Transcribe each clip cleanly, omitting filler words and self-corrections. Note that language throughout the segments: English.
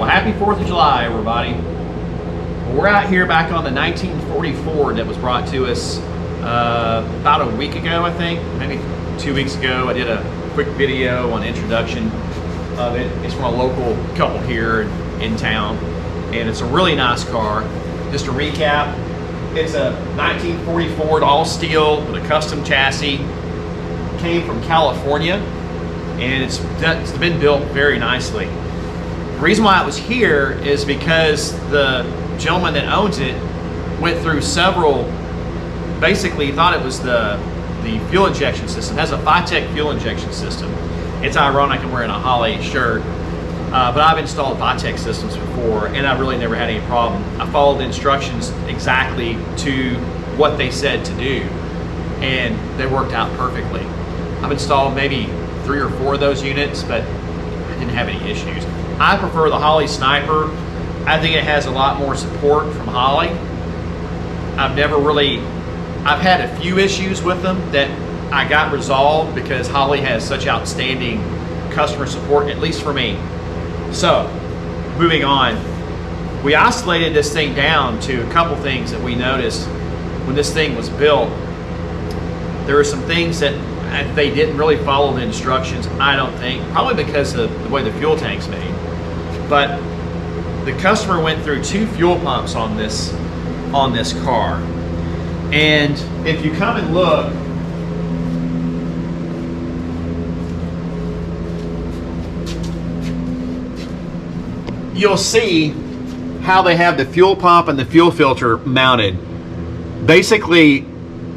Well, happy 4th of July, everybody. We're out here back on the 1940 Ford that was brought to us about a week ago, I think, maybe 2 weeks ago. I did a quick video on introduction of it. It's from a local couple here in town, and it's a really nice car. Just to recap, it's a 1940 Ford all steel with a custom chassis. Came from California, and it's been built very nicely. The reason why it was here is because the gentleman that owns it went through several, basically he thought it was the fuel injection system. It has a FiTech fuel injection system. It's ironic I'm wearing a Holley shirt, but I've installed FiTech systems before and I really never had any problem. I followed the instructions exactly to what they said to do, and they worked out perfectly. I've installed maybe 3 or 4 of those units, but I didn't have any issues. I prefer the Holley Sniper. I think it has a lot more support from Holley. I've had a few issues with them that I got resolved because Holley has such outstanding customer support, at least for me. So, moving on, we isolated this thing down to a couple things that we noticed when this thing was built. There were some things that they didn't really follow the instructions, I don't think, probably because of the way the fuel tank's made. But the customer went through 2 fuel pumps on this car. And if you come and look, you'll see how they have the fuel pump and the fuel filter mounted. Basically,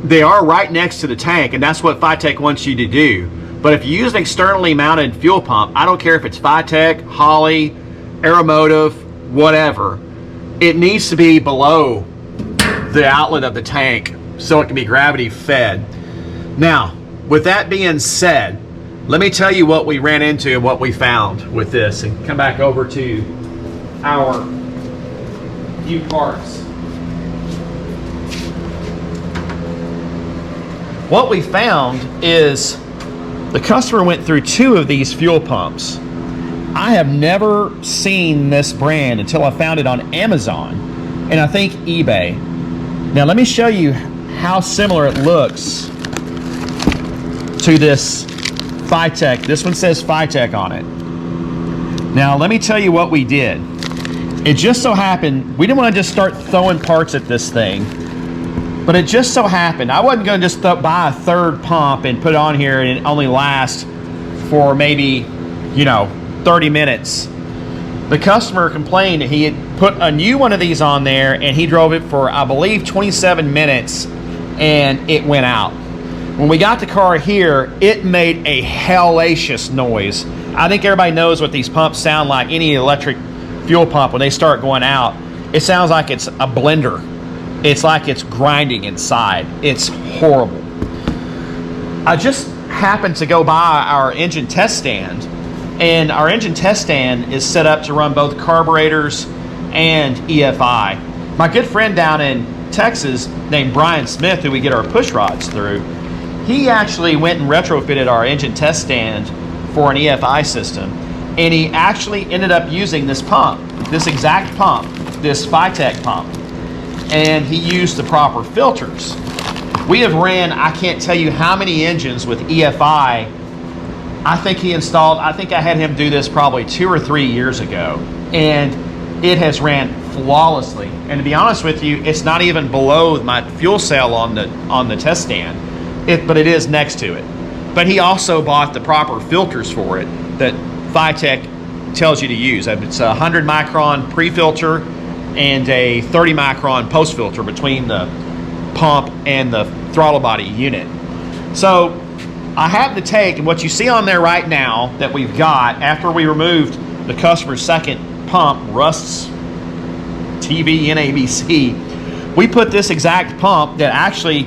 they are right next to the tank, and that's what FiTech wants you to do. But if you use an externally mounted fuel pump, I don't care if it's FiTech, Holley, Aeromotive, whatever, it needs to be below the outlet of the tank so it can be gravity fed. Now, with that being said, let me tell you what we ran into and what we found with this, and come back over to our few parts. What we found is the customer went through 2 of these fuel pumps. I have never seen this brand until I found it on Amazon and I think eBay. Now let me show you how similar it looks to this FiTech. This one says FiTech on it. Now let me tell you what we did. It just so happened, we didn't want to just start throwing parts at this thing, but it just so happened, I wasn't going to just buy a 3rd pump and put it on here and it only lasts for maybe, 30 minutes. The customer complained that he had put a new one of these on there and he drove it for, I believe, 27 minutes and it went out. When we got the car here, it made a hellacious noise. I think everybody knows what these pumps sound like, any electric fuel pump, when they start going out. It sounds like it's a blender. It's like it's grinding inside. It's horrible. I just happened to go by our engine test stand, and our engine test stand is set up to run both carburetors and EFI. My good friend down in Texas named Brian Smith, who we get our push rods through, he actually went and retrofitted our engine test stand for an EFI system, and he actually ended up using this pump, this exact pump, this FiTech pump, and he used the proper filters. We have ran, I can't tell you how many engines with EFI. I think I had him do this probably 2 or 3 years ago, and it has ran flawlessly. And to be honest with you, it's not even below my fuel cell on the test stand, but it is next to it. But he also bought the proper filters for it that FiTech tells you to use. It's a 100 micron pre-filter and a 30 micron post-filter between the pump and the throttle body unit. So I have the tank, and what you see on there right now that we've got, after we removed the customer's 2nd pump, Rust's TV NABC, we put this exact pump that actually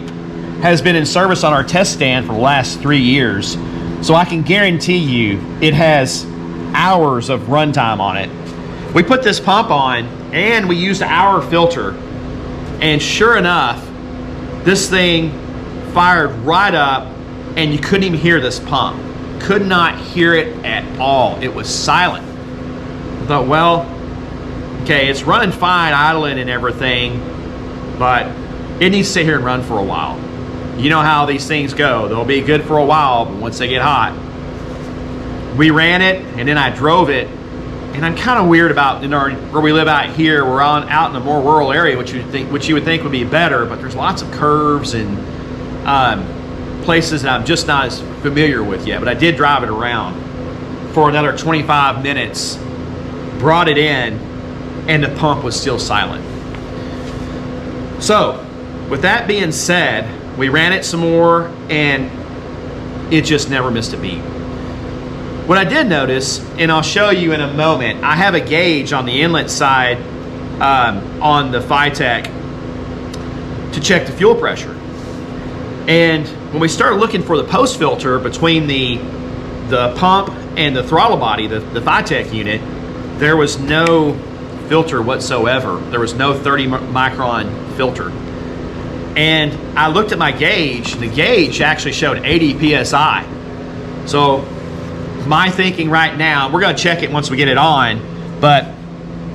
has been in service on our test stand for the last 3 years. So I can guarantee you it has hours of runtime on it. We put this pump on and we used our filter, and sure enough, this thing fired right up and you couldn't even hear this pump. Could not hear it at all. It was silent. I thought, well, Okay, it's running fine, idling and everything, but it needs to sit here and run for a while. You know how these things go. They'll be good for a while, but once they get hot. We ran it, and then I drove it, and I'm kind of weird about where we live out here. We're out in a more rural area, which you would think would be better, but there's lots of curves and places that I'm just not as familiar with yet. But I did drive it around for another 25 minutes, brought it in, and the pump was still silent. So, with that being said, we ran it some more, and it just never missed a beat. What I did notice, and I'll show you in a moment, I have a gauge on the inlet side on the FiTech to check the fuel pressure. And when we started looking for the post filter between the pump and the throttle body, the FiTech unit, there was no filter whatsoever. There was no 30 micron filter. And I looked at my gauge, the gauge actually showed 80 PSI. So my thinking right now, we're gonna check it once we get it on, but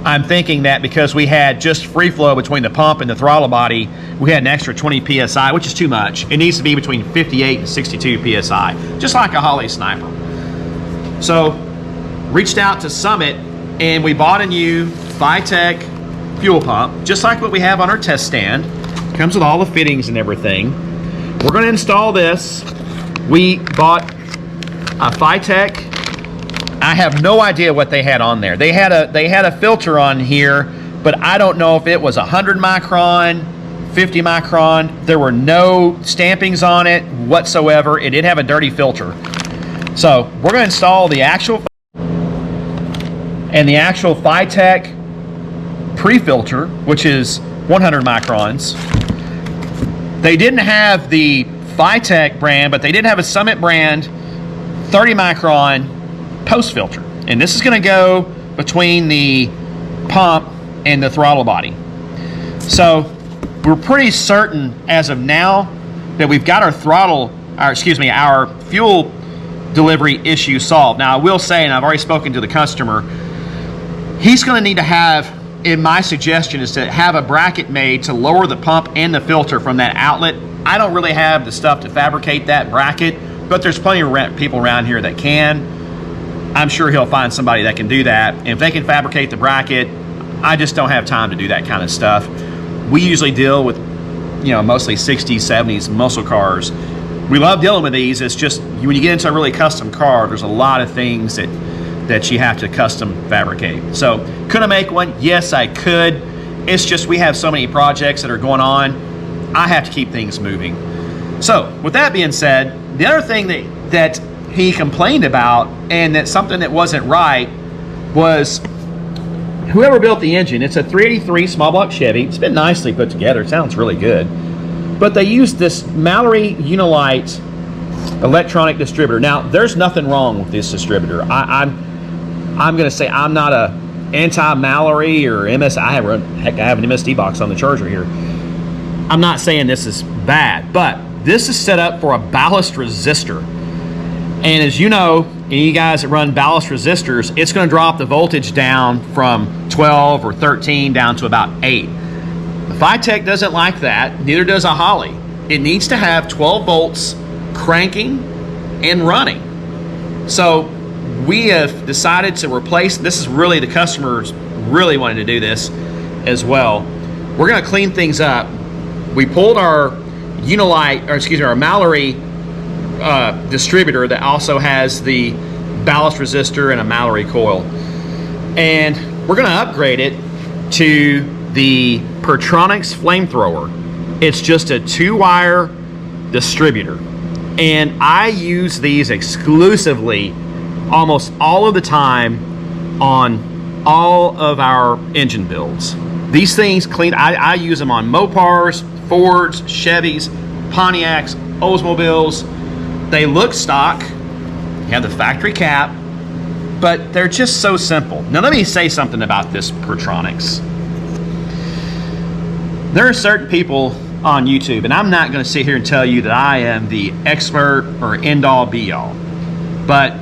I'm thinking that because we had just free flow between the pump and the throttle body, we had an extra 20 PSI, which is too much. It needs to be between 58 and 62 PSI, just like a Holley Sniper. So reached out to Summit, and we bought a new FiTech fuel pump, just like what we have on our test stand. Comes with all the fittings and everything. We're gonna install this. We bought a FiTech. I have no idea what they had on there. They had a filter on here, but I don't know if it was 100 micron, 50 micron. There were no stampings on it whatsoever. It did have a dirty filter. So we're gonna install the actual FiTech pre-filter, which is 100 microns. They didn't have the FiTech brand, but they did have a Summit brand 30 micron post filter. And this is going to go between the pump and the throttle body. So we're pretty certain as of now that we've got our our fuel delivery issue solved. Now I will say, and I've already spoken to the customer, he's going to need to have, and my suggestion is to have a bracket made to lower the pump and the filter from that outlet. I don't really have the stuff to fabricate that bracket, but there's plenty of people around here that can. I'm sure he'll find somebody that can do that. And if they can fabricate the bracket, I just don't have time to do that kind of stuff. We usually deal with, mostly 60s, 70s muscle cars. We love dealing with these. It's just when you get into a really custom car, there's a lot of things that you have to custom fabricate. So could I make one? Yes, I could. It's just we have so many projects that are going on. I have to keep things moving. So with that being said, the other thing that he complained about, and that's something that wasn't right, was whoever built the engine. It's a 383 small block Chevy. It's been nicely put together. It sounds really good. But they used this Mallory Unilite electronic distributor. Now, there's nothing wrong with this distributor. I'm going to say I'm not a anti-Mallory or MS. I have an MSD box on the charger here. I'm not saying this is bad, but this is set up for a ballast resistor. And as you know, any of you guys that run ballast resistors, it's going to drop the voltage down from 12 or 13 down to about 8. The FiTech doesn't like that, neither does a Holley. It needs to have 12 volts cranking and running. So we have decided to replace, this is really, the customers really wanted to do this as well. We're going to clean things up. We pulled our our Mallory distributor that also has the ballast resistor and a Mallory coil. And we're going to upgrade it to the Pertronix flamethrower. It's just a 2-wire distributor. And I use these exclusively almost all of the time on all of our engine builds. These things clean, I use them on Mopars, Fords, Chevys, Pontiacs, Oldsmobiles. They look stock, you have the factory cap, but they're just so simple. Now let me say something about this Pertronix. There are certain people on YouTube, and I'm not going to sit here and tell you that I am the expert or end-all be-all, but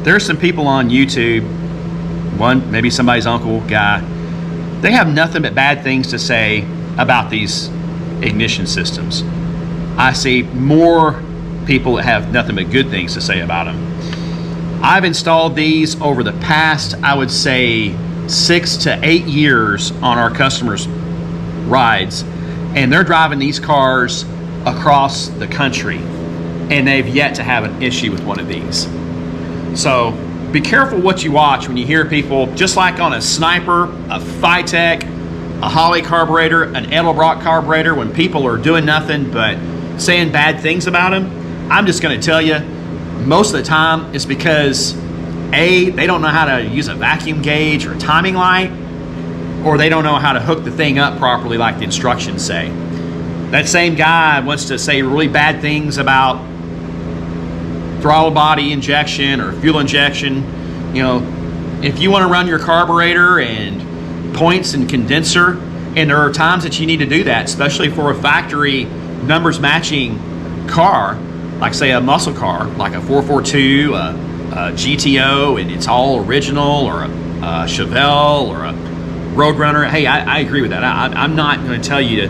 there's some people on YouTube, one maybe somebody's uncle guy, they have nothing but bad things to say about these ignition systems. I see more people that have nothing but good things to say about them. I've installed these over the past, I would say, 6 to 8 years on our customers' rides, and they're driving these cars across the country, and they've yet to have an issue with one of these. So be careful what you watch when you hear people, just like on a Sniper, a FiTech, a Holley carburetor, an Edelbrock carburetor, when people are doing nothing but saying bad things about them. I'm just going to tell you, most of the time it's because A, they don't know how to use a vacuum gauge or a timing light, or they don't know how to hook the thing up properly like the instructions say. That same guy wants to say really bad things about throttle body injection or fuel injection. You know, if you want to run your carburetor and points and condenser, and there are times that you need to do that, especially for a factory numbers matching car, like say a muscle car, like a 442, a GTO, and it's all original, or a Chevelle, or a Roadrunner. Hey, I agree with that. I'm not going to tell you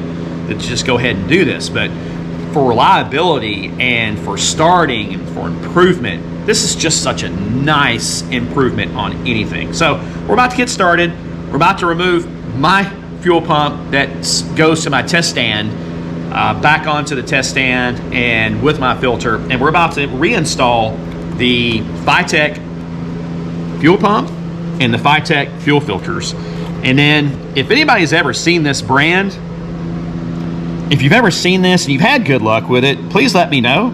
to just go ahead and do this, but for reliability and for starting and for improvement, this is just such a nice improvement on anything. So we're about to get started. We're about to remove my fuel pump that goes to my test stand, back onto the test stand and with my filter, and we're about to reinstall the FiTech fuel pump and the FiTech fuel filters. And then if anybody's ever seen this brand, if you've ever seen this and you've had good luck with it, please let me know.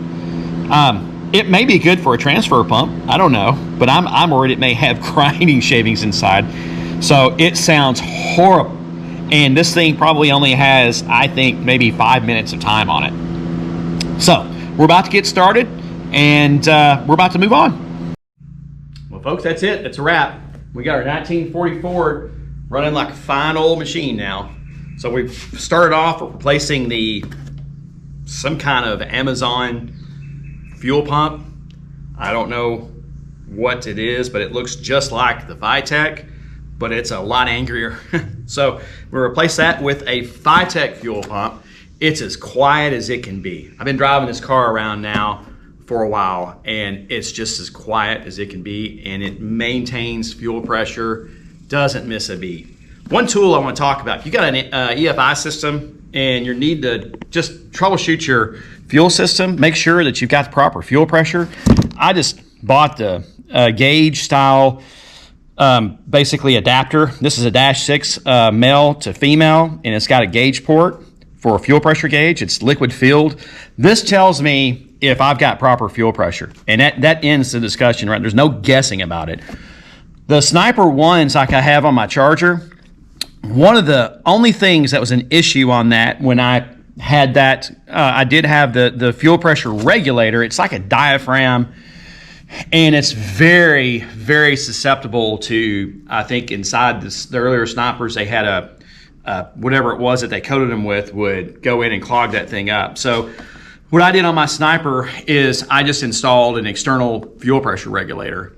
It may be good for a transfer pump, I don't know, but I'm worried it may have grinding shavings inside. So it sounds horrible. And this thing probably only has, I think, maybe 5 minutes of time on it. So we're about to get started, and we're about to move on. Well, folks, that's it. That's a wrap. We got our 1940 Ford running like a fine old machine now. So we've started off with replacing some kind of Amazon fuel pump. I don't know what it is, but it looks just like the FiTech, but it's a lot angrier. So we replace that with a FiTech fuel pump. It's as quiet as it can be. I've been driving this car around now for a while, and it's just as quiet as it can be, and it maintains fuel pressure, doesn't miss a beat. One tool I want to talk about, if you got an EFI system and you need to just troubleshoot your fuel system, make sure that you've got the proper fuel pressure. I just bought the gauge style, basically adapter. This is a -6 male to female, and it's got a gauge port for a fuel pressure gauge. It's liquid filled. This tells me if I've got proper fuel pressure, and that ends the discussion, right? There's no guessing about it. The Sniper ones like I have on my Charger, one of the only things that was an issue on that when I had that, I did have the fuel pressure regulator. It's like a diaphragm, and it's very, very susceptible to, I think inside the earlier Snipers, they had whatever it was that they coated them with would go in and clog that thing up. So what I did on my Sniper is I just installed an external fuel pressure regulator.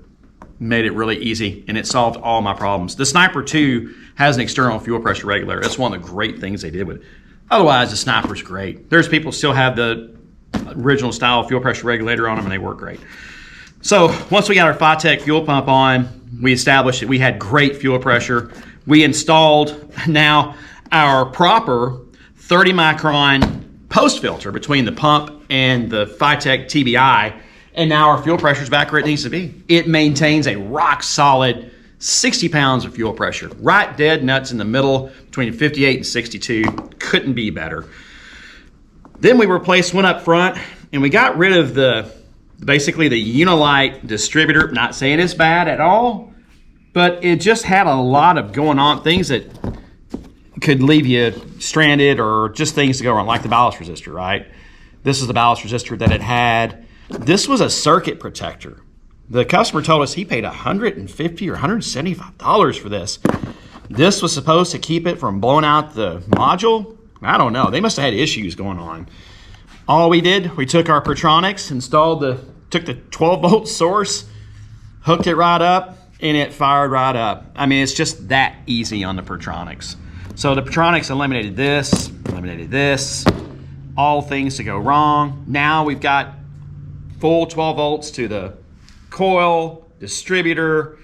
Made it really easy, and it solved all my problems. The Sniper 2 has an external fuel pressure regulator. That's one of the great things they did with it. Otherwise, the Sniper's great. There's people still have the original style fuel pressure regulator on them, and they work great. So once we got our FiTech fuel pump on, we established that we had great fuel pressure. We installed now our proper 30 micron post filter between the pump and the FiTech TBI, and now our fuel pressure is back where it needs to be. It maintains a rock solid 60 pounds of fuel pressure, right dead nuts in the middle between 58 and 62. Couldn't be better. Then we replaced one up front, and we got rid of basically the Unilite distributor. Not saying it's bad at all, but it just had a lot of going on, things that could leave you stranded, or just things to go wrong, like the ballast resistor, right? This is the ballast resistor that it had. This was a circuit protector. The customer told us he paid $150 or $175 for this. This was supposed to keep it from blowing out the module. I don't know. They must have had issues going on. All we did, we took our Pertronix, took the 12-volt source, hooked it right up, and it fired right up. I mean, it's just that easy on the Pertronix. So the Pertronix eliminated this, all things to go wrong. Now we've got full 12 volts to the coil, distributor.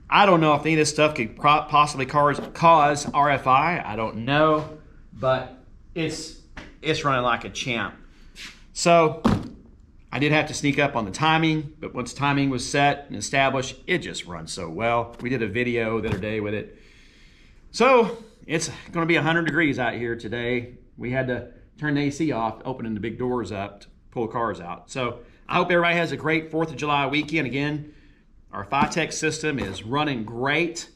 I don't know if any of this stuff could possibly cause RFI. I don't know, but it's running like a champ. So I did have to sneak up on the timing, but once timing was set and established, it just runs so well. We did a video the other day with it. So it's going to be 100 degrees out here today. We had to turn the AC off, opening the big doors up to pull cars out. So I hope everybody has a great 4th of July weekend. Again, our FiTech system is running great.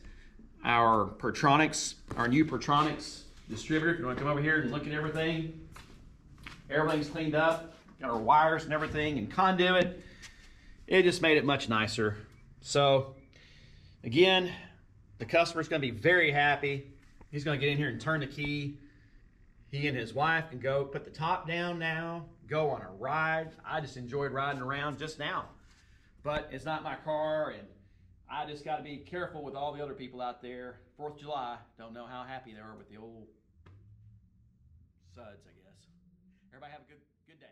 Our Pertronix, our new Pertronix distributor, if you want to come over here and look at everything, everything's cleaned up. Got our wires and everything and conduit. It just made it much nicer. So again, the customer's going to be very happy. He's going to get in here and turn the key. He and his wife can go put the top down now, go on a ride. I just enjoyed riding around just now. But it's not my car, and I just got to be careful with all the other people out there. 4th of July, don't know how happy they are with the old suds, I guess. Everybody have a good day.